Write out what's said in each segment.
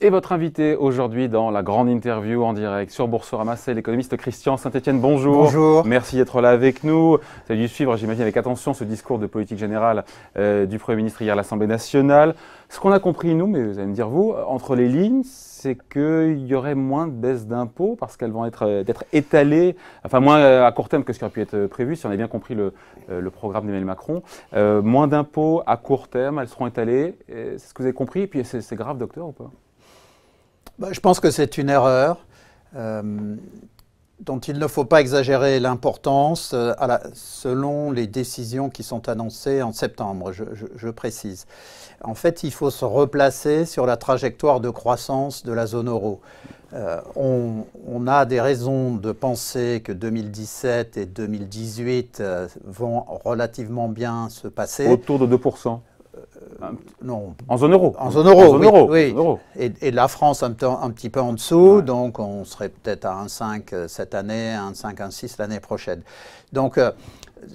Et votre invité aujourd'hui dans la grande interview en direct sur Boursorama, c'est l'économiste Christian Saint-Etienne. Bonjour. Bonjour. Merci d'être là avec nous. Vous avez dû suivre, j'imagine, avec attention ce discours de politique générale du Premier ministre hier à l'Assemblée nationale. Ce qu'on a compris, nous, mais vous allez me dire vous, entre les lignes, c'est qu'il y aurait moins de baisses d'impôts parce qu'elles vont être étalées, enfin moins à court terme que ce qui aurait pu être prévu, si on a bien compris le programme d'Emmanuel Macron. Moins d'impôts à court terme, elles seront étalées. C'est ce que vous avez compris. Et puis c'est grave, docteur, ou pas ? Je pense que c'est une erreur dont il ne faut pas exagérer l'importance selon les décisions qui sont annoncées en septembre, je précise. En fait, il faut se replacer sur la trajectoire de croissance de la zone euro. On a des raisons de penser que 2017 et 2018 vont relativement bien se passer. Autour de 2%. Non. En zone euro. En zone euro, oui. En zone euro. Et la France un petit peu en dessous, ouais. Donc on serait peut-être à 1,5 cette année, 1,5, 1,6 l'année prochaine. Donc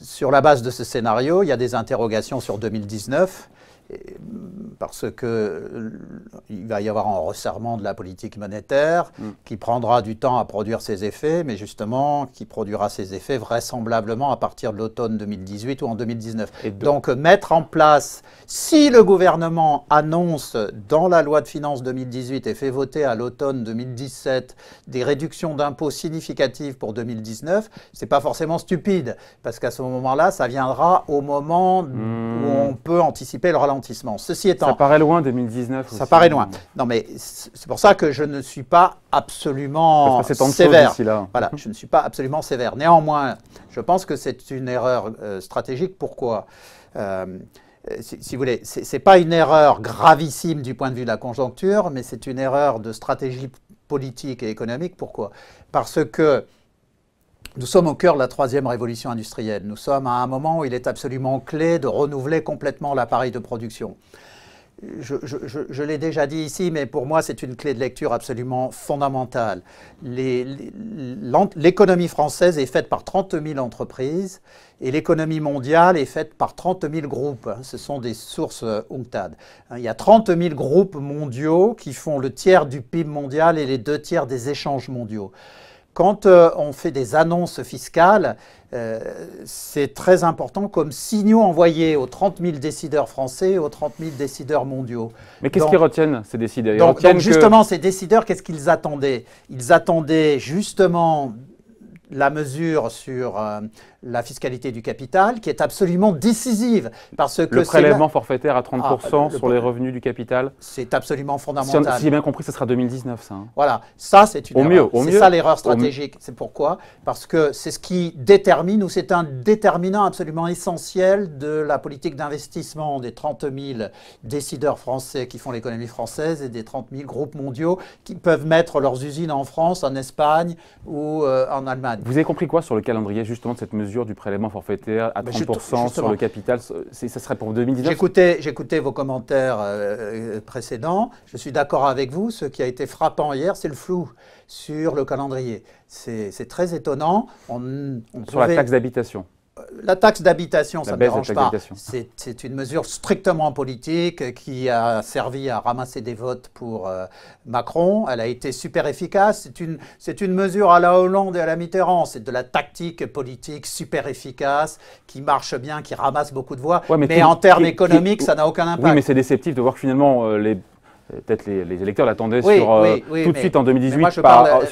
sur la base de ce scénario, il y a des interrogations sur 2019, parce qu'il va y avoir un resserrement de la politique monétaire qui prendra du temps à produire ses effets, mais justement qui produira ses effets vraisemblablement à partir de l'automne 2018 ou en 2019. Donc mettre en place, si le gouvernement annonce dans la loi de finances 2018 et fait voter à l'automne 2017 des réductions d'impôts significatives pour 2019, c'est pas forcément stupide, parce qu'à ce moment-là, ça viendra au moment où on peut anticiper le ralentissement. Ceci étant, ça paraît loin 2019 aussi. Ça paraît loin. Non, mais c'est pour ça que je ne suis pas absolument sévère. Voilà, je ne suis pas absolument sévère. Néanmoins, je pense que c'est une erreur stratégique. Pourquoi ? Si vous voulez, ce n'est pas une erreur gravissime du point de vue de la conjoncture, mais c'est une erreur de stratégie politique et économique. Pourquoi ? Parce que nous sommes au cœur de la troisième révolution industrielle. Nous sommes à un moment où il est absolument clé de renouveler complètement l'appareil de production. Je l'ai déjà dit ici, mais pour moi, c'est une clé de lecture absolument fondamentale. L'économie française est faite par 30 000 entreprises et l'économie mondiale est faite par 30 000 groupes. Ce sont des sources UNCTAD. Il y a 30 000 groupes mondiaux qui font le tiers du PIB mondial et les 2 tiers des échanges mondiaux. Quand on fait des annonces fiscales, c'est très important comme signaux envoyés aux 30 000 décideurs français et aux 30 000 décideurs mondiaux. Mais qu'est-ce qu'ils retiennent, ces décideurs? Donc justement, ces décideurs, qu'est-ce qu'ils attendaient? Ils attendaient justement la mesure sur la fiscalité du capital, qui est absolument décisive. Parce que le prélèvement forfaitaire à 30% sur les revenus du capital. C'est absolument fondamental. Si j'ai bien compris, ce sera 2019, ça. Hein. Voilà, ça c'est une erreur. C'est ça l'erreur stratégique. C'est pourquoi? Parce que c'est ce qui détermine, ou c'est un déterminant absolument essentiel de la politique d'investissement des 30 000 décideurs français qui font l'économie française et des 30 000 groupes mondiaux qui peuvent mettre leurs usines en France, en Espagne ou en Allemagne. Vous avez compris quoi sur le calendrier justement de cette mesure du prélèvement forfaitaire à 30% sur le capital? Ça serait pour 2019? J'écoutais vos commentaires précédents. Je suis d'accord avec vous. Ce qui a été frappant hier, c'est le flou sur le calendrier. C'est très étonnant. Sur la taxe d'habitation. La taxe d'habitation, ça ne me dérange pas. C'est une mesure strictement politique qui a servi à ramasser des votes pour Macron. Elle a été super efficace. C'est une mesure à la Hollande et à la Mitterrand. C'est de la tactique politique super efficace qui marche bien, qui ramasse beaucoup de voix. Ouais, mais en termes économiques, ça n'a aucun impact. Oui, mais c'est déceptif de voir que finalement peut-être les électeurs l'attendaient tout de suite en 2018,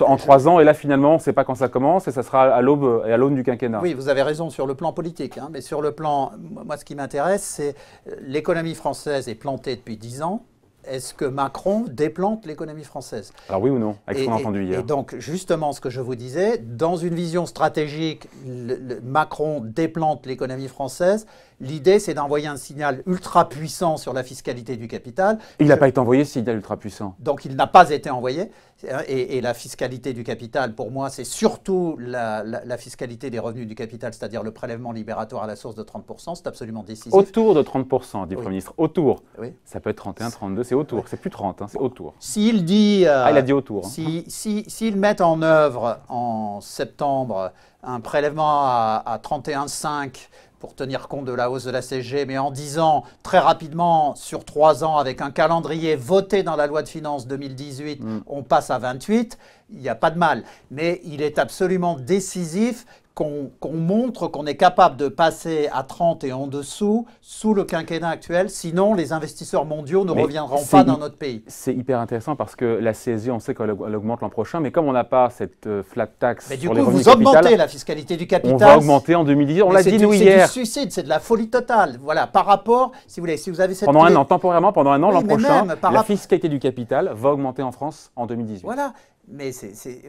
en 3 ans, et là finalement on ne sait pas quand ça commence, et ça sera à l'aube et à l'aune du quinquennat. Oui, vous avez raison sur le plan politique, hein, mais sur le plan, moi ce qui m'intéresse, c'est l'économie française est plantée depuis 10 ans. Est-ce que Macron déplante l'économie française? Alors oui ou non, avec ce qu'on a entendu hier. Et donc justement ce que je vous disais, dans une vision stratégique, Macron déplante l'économie française. L'idée, c'est d'envoyer un signal ultra puissant sur la fiscalité du capital. Il n'a pas été envoyé, ce signal ultra puissant. Donc, il n'a pas été envoyé. Et la fiscalité du capital, pour moi, c'est surtout la fiscalité des revenus du capital, c'est-à-dire le prélèvement libératoire à la source de 30%. C'est absolument décisif. Autour de 30%, dit le Premier ministre. Autour. Oui. Ça peut être 31, 32, c'est autour. C'est plus 30, hein, c'est autour. S'il dit… il a dit autour. Hein. S'ils mettent en œuvre en septembre un prélèvement à 31,5 pour tenir compte de la hausse de la CSG, mais en disant très rapidement, sur 3 ans, avec un calendrier voté dans la loi de finances 2018, on passe à 28, il n'y a pas de mal. Mais il est absolument décisif qu'on montre qu'on est capable de passer à 30 et en dessous sous le quinquennat actuel, sinon les investisseurs mondiaux ne reviendront pas dans notre pays. C'est hyper intéressant parce que la CSG, on sait qu'elle augmente l'an prochain, mais comme on n'a pas cette flat tax sur les revenus du capital, vous augmentez la fiscalité du capital. On va augmenter en 2010, on l'a dit nous hier. C'est du suicide, c'est de la folie totale. Voilà, par rapport, si vous voulez, si vous avez cette... Pendant un an, temporairement, pendant un an, l'an prochain, la fiscalité du capital va augmenter en France en 2018. Voilà. Mais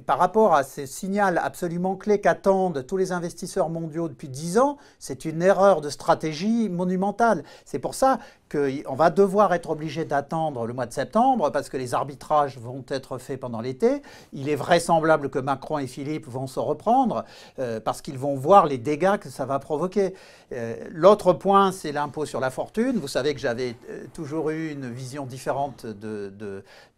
par rapport à ce signal absolument clé qu'attendent tous les investisseurs mondiaux depuis 10 ans, c'est une erreur de stratégie monumentale. C'est pour ça qu'on va devoir être obligé d'attendre le mois de septembre parce que les arbitrages vont être faits pendant l'été. Il est vraisemblable que Macron et Philippe vont se reprendre parce qu'ils vont voir les dégâts que ça va provoquer. L'autre point, c'est l'impôt sur la fortune. Vous savez que j'avais toujours eu une vision différente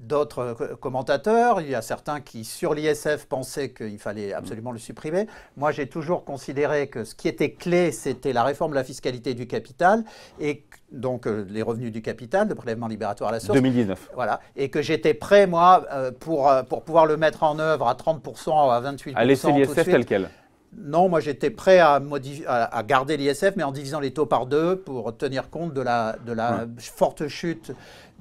d'autres commentateurs. Il y a certains qui, sur l'ISF, pensaient qu'il fallait absolument le supprimer. Moi, j'ai toujours considéré que ce qui était clé, c'était la réforme de la fiscalité du capital et donc les revenus du capital, le prélèvement libératoire à la source. 2019. Voilà. Et que j'étais prêt, moi, pour pouvoir le mettre en œuvre à 30% ou à 28%. À laisser l'ISF tel quel? Non, moi j'étais prêt à garder l'ISF, mais en divisant les taux par 2 pour tenir compte de la forte chute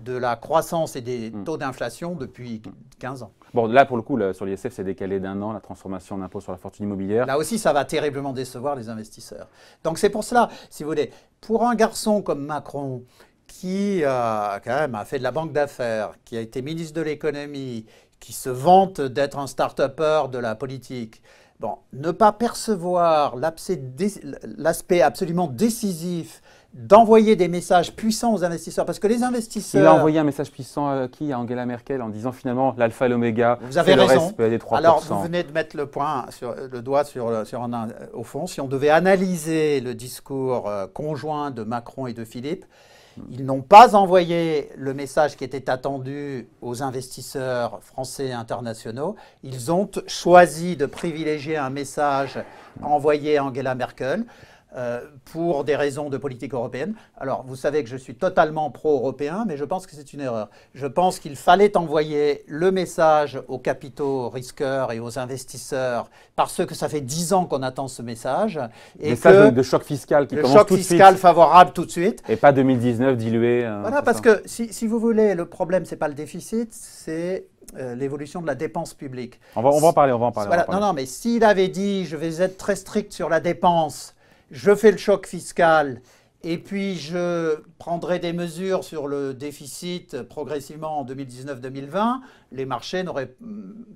de la croissance et des taux d'inflation depuis 15 ans. Bon, là, pour le coup, sur l'ISF, c'est décalé d'1 an, la transformation en impôt sur la fortune immobilière. Là aussi, ça va terriblement décevoir les investisseurs. Donc c'est pour cela, si vous voulez, pour un garçon comme Macron, qui quand même a fait de la banque d'affaires, qui a été ministre de l'économie, qui se vante d'être un start-upper de la politique, bon, ne pas percevoir l'aspect absolument décisif d'envoyer des messages puissants aux investisseurs, parce que les investisseurs... Il a envoyé un message puissant à qui? À Angela Merkel, en disant finalement l'alpha et l'oméga, vous avez raison. Le respect des 3%. Alors, vous venez de mettre le doigt au fond. Si on devait analyser le discours conjoint de Macron et de Philippe, ils n'ont pas envoyé le message qui était attendu aux investisseurs français et internationaux. Ils ont choisi de privilégier un message envoyé à Angela Merkel pour des raisons de politique européenne. Alors, vous savez que je suis totalement pro-européen, mais je pense que c'est une erreur. Je pense qu'il fallait envoyer le message aux capitaux risqueurs et aux investisseurs parce que ça fait 10 ans qu'on attend ce message. Et message de choc fiscal qui commence tout de suite. Le choc fiscal favorable tout de suite. Et pas 2019 dilué. Voilà, parce que si vous voulez, le problème, ce n'est pas le déficit, c'est l'évolution de la dépense publique. On va en parler, Voilà. Non, mais s'il avait dit « je vais être très strict sur la dépense », je fais le choc fiscal et puis je prendrai des mesures sur le déficit progressivement en 2019-2020, les marchés n'auraient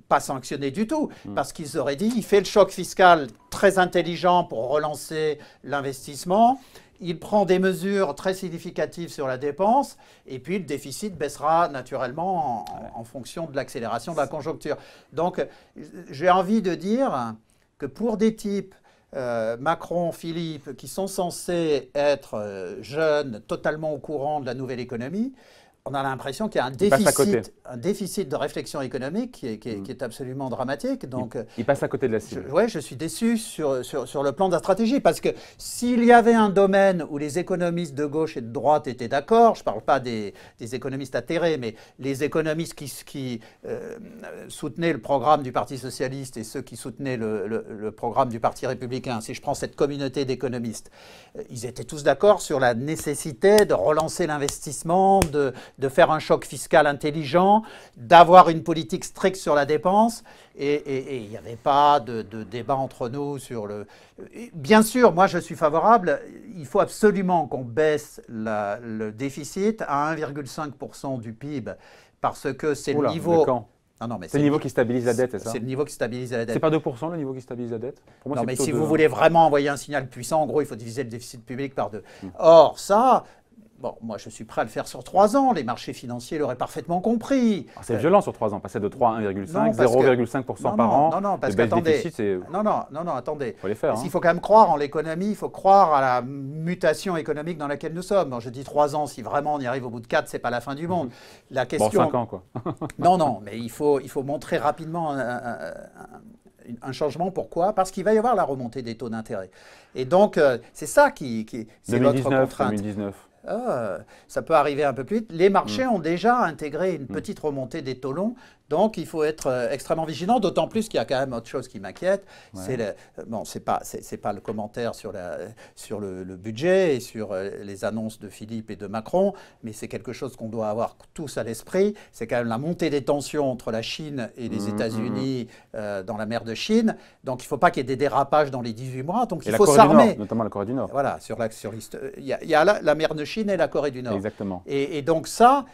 pas sanctionné du tout parce qu'ils auraient dit il fait le choc fiscal très intelligent pour relancer l'investissement, il prend des mesures très significatives sur la dépense et puis le déficit baissera naturellement en fonction de l'accélération de la conjoncture. Donc j'ai envie de dire que pour des types Macron, Philippe, qui sont censés être jeunes, totalement au courant de la nouvelle économie, on a l'impression qu'il y a un déficit de réflexion économique qui est absolument dramatique. Donc, il passe à côté de la cible. Oui, je suis déçu sur le plan de la stratégie, parce que s'il y avait un domaine où les économistes de gauche et de droite étaient d'accord, je ne parle pas des économistes atterrés, mais les économistes qui soutenaient le programme du Parti socialiste et ceux qui soutenaient le programme du Parti républicain, si je prends cette communauté d'économistes, ils étaient tous d'accord sur la nécessité de relancer l'investissement, de faire un choc fiscal intelligent, d'avoir une politique stricte sur la dépense. Et il n'y avait pas de débat entre nous sur le... Bien sûr, moi je suis favorable, il faut absolument qu'on baisse le déficit à 1,5% du PIB, parce que c'est le niveau... C'est le niveau qui stabilise la dette, c'est ça? C'est le niveau qui stabilise la dette. C'est pas 2% le niveau qui stabilise la dette? Pour moi, non, mais si vous voulez vraiment envoyer un signal puissant, en gros, il faut diviser le déficit public par 2. Or, ça... Bon, moi, je suis prêt à le faire sur 3 ans. Les marchés financiers l'auraient parfaitement compris. C'est violent sur 3 ans, passer de 3 à 1,5, 0,5% par an. Non, parce qu'attendez. Non, attendez. Il faut les faire. Il faut quand même croire en l'économie, il faut croire à la mutation économique dans laquelle nous sommes. Bon, je dis 3 ans, si vraiment on y arrive au bout de 4, c'est pas la fin du monde. La question... Bon, 5 ans, quoi. Non, mais il faut montrer rapidement Un changement, pourquoi? Parce qu'il va y avoir la remontée des taux d'intérêt. Et donc, c'est ça c'est notre contrainte. 2019. Ça peut arriver un peu plus vite. Les marchés ont déjà intégré une petite remontée des taux longs, donc il faut être extrêmement vigilant, d'autant plus qu'il y a quand même autre chose qui m'inquiète. Ouais. C'est pas le commentaire sur le budget et sur les annonces de Philippe et de Macron, mais c'est quelque chose qu'on doit avoir tous à l'esprit. C'est quand même la montée des tensions entre la Chine et les États-Unis dans la mer de Chine. Donc il ne faut pas qu'il y ait des dérapages dans les 18 mois. Donc il faut s'armer. Notamment la Corée du Nord. Voilà, il y a la mer de Chine et la Corée du Nord. Exactement. Et donc ça,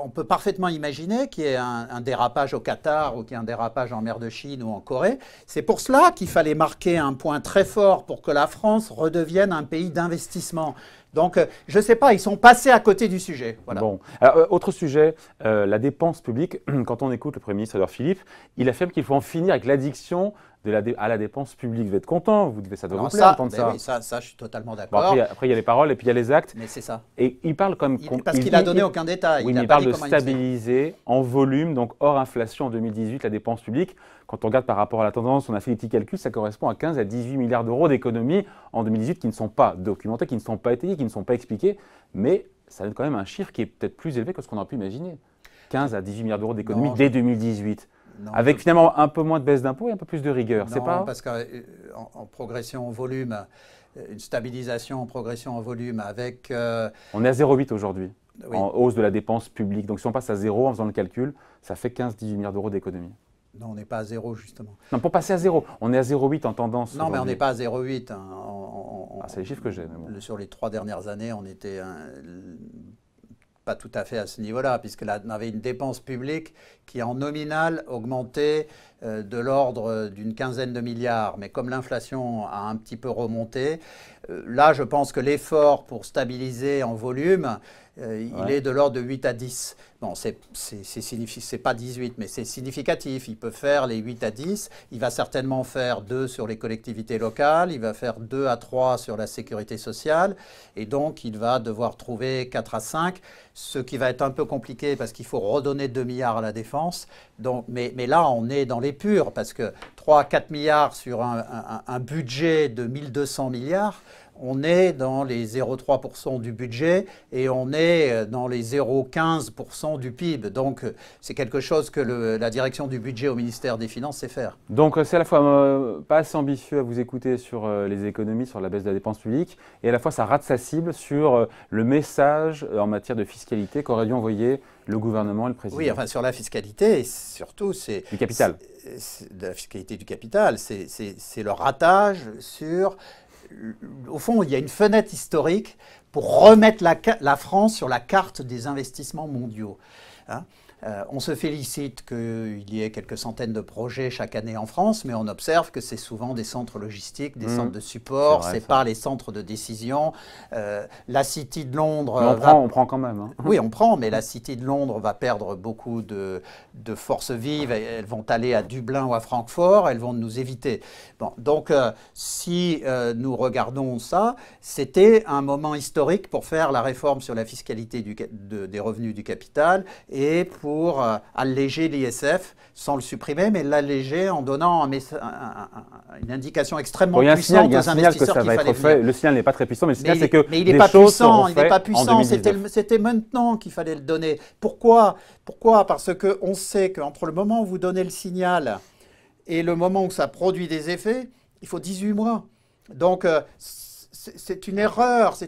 on peut parfaitement imaginer qu'il y ait un dérapage au Qatar ou qu'il y ait un dérapage en mer de Chine ou en Corée. C'est pour cela qu'il fallait marquer un point très fort pour que la France redevienne un pays d'investissement. Donc, je ne sais pas, ils sont passés à côté du sujet. Voilà. Bon. Alors, autre sujet, la dépense publique. Quand on écoute le Premier ministre Édouard Philippe, il affirme qu'il faut en finir avec l'addiction à la dépense publique. Vous êtes content, ça doit vous plaire d'entendre ça. Oui, ça, je suis totalement d'accord. Bon, après, il y a les paroles et puis il y a les actes. Mais c'est ça. Et il parle comme... Parce qu'il n'a donné aucun détail. Oui, mais il parle de stabiliser en volume, donc hors inflation en 2018, la dépense publique. Quand on regarde par rapport à la tendance, on a fait des petits calculs, ça correspond à 15 à 18 milliards d'euros d'économies en 2018 qui ne sont pas documentés, qui ne sont pas étayés, qui ne sont pas expliqués. Mais ça donne quand même un chiffre qui est peut-être plus élevé que ce qu'on aurait pu imaginer. 15 à 18 milliards d'euros d'économies dès 2018. Non, avec finalement un peu moins de baisse d'impôts et un peu plus de rigueur, c'est pas? Parce qu'en progression en volume, une stabilisation en progression en volume avec... On est à 0,8 aujourd'hui, en hausse de la dépense publique. Donc si on passe à 0 en faisant le calcul, ça fait 15-18 milliards d'euros d'économies. Non, on n'est pas à 0 justement. Non, pour passer à 0, on est à 0,8 en tendance. Non, mais on n'est pas à 0,8. Hein. C'est les chiffres que j'ai. Bon. Sur les 3 dernières années, on était... pas tout à fait à ce niveau-là, puisqu'on avait une dépense publique qui, en nominal, augmentait de l'ordre d'une quinzaine de milliards. Mais comme l'inflation a un petit peu remonté, là, je pense que l'effort pour stabiliser en volume, il est de l'ordre de 8 à 10. Bon, c'est pas 18, mais c'est significatif. Il peut faire les 8 à 10. Il va certainement faire 2 sur les collectivités locales. Il va faire 2 à 3 sur la sécurité sociale. Et donc, il va devoir trouver 4 à 5, ce qui va être un peu compliqué parce qu'il faut redonner 2 milliards à la défense. Donc, mais là, on est dans les purs parce que 3 à 4 milliards sur un budget de 1200 milliards, on est dans les 0,3% du budget et on est dans les 0,15% du PIB. Donc, c'est quelque chose que la direction du budget au ministère des Finances sait faire. Donc, c'est à la fois pas assez ambitieux à vous écouter sur les économies, sur la baisse de la dépense publique, et à la fois ça rate sa cible sur le message en matière de fiscalité qu'aurait dû envoyer le gouvernement et le président. Oui, enfin sur la fiscalité, et surtout c'est... Du capital. De la fiscalité du capital, c'est le ratage sur... Au fond, il y a une fenêtre historique pour remettre la France sur la carte des investissements mondiaux. Hein. On se félicite qu'il y ait quelques centaines de projets chaque année en France, mais on observe que c'est souvent des centres logistiques, des centres de support, c'est pas les centres de décision. La City de Londres... on prend quand même. Hein. Oui, on prend, mais la City de Londres va perdre beaucoup de forces vives. Elles vont aller à Dublin ou à Francfort, elles vont nous éviter. Bon, donc, si nous regardons ça, c'était un moment historique pour faire la réforme sur la fiscalité des revenus du capital et pour alléger l'ISF, sans le supprimer, mais l'alléger en donnant une indication extrêmement puissante aux investisseurs qu'il fallait venir. Le signal n'est pas très puissant, mais le signal, c'est que il n'est pas puissant. Il n'est pas puissant. C'était maintenant qu'il fallait le donner. Pourquoi? Parce qu'on sait qu'entre le moment où vous donnez le signal et le moment où ça produit des effets, il faut 18 mois. Donc, c'est une erreur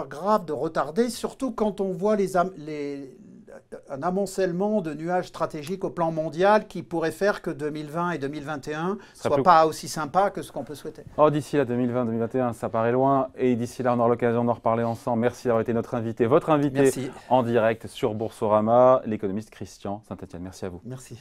grave de retarder, surtout quand on voit un amoncellement de nuages stratégiques au plan mondial qui pourrait faire que 2020 et 2021 ne soient pas aussi sympas que ce qu'on peut souhaiter. Oh, d'ici là, 2020-2021, ça paraît loin. Et d'ici là, on aura l'occasion d'en reparler ensemble. Merci d'avoir été notre invité, votre invité en direct sur Boursorama, l'économiste Christian Saint-Etienne. Merci à vous. Merci.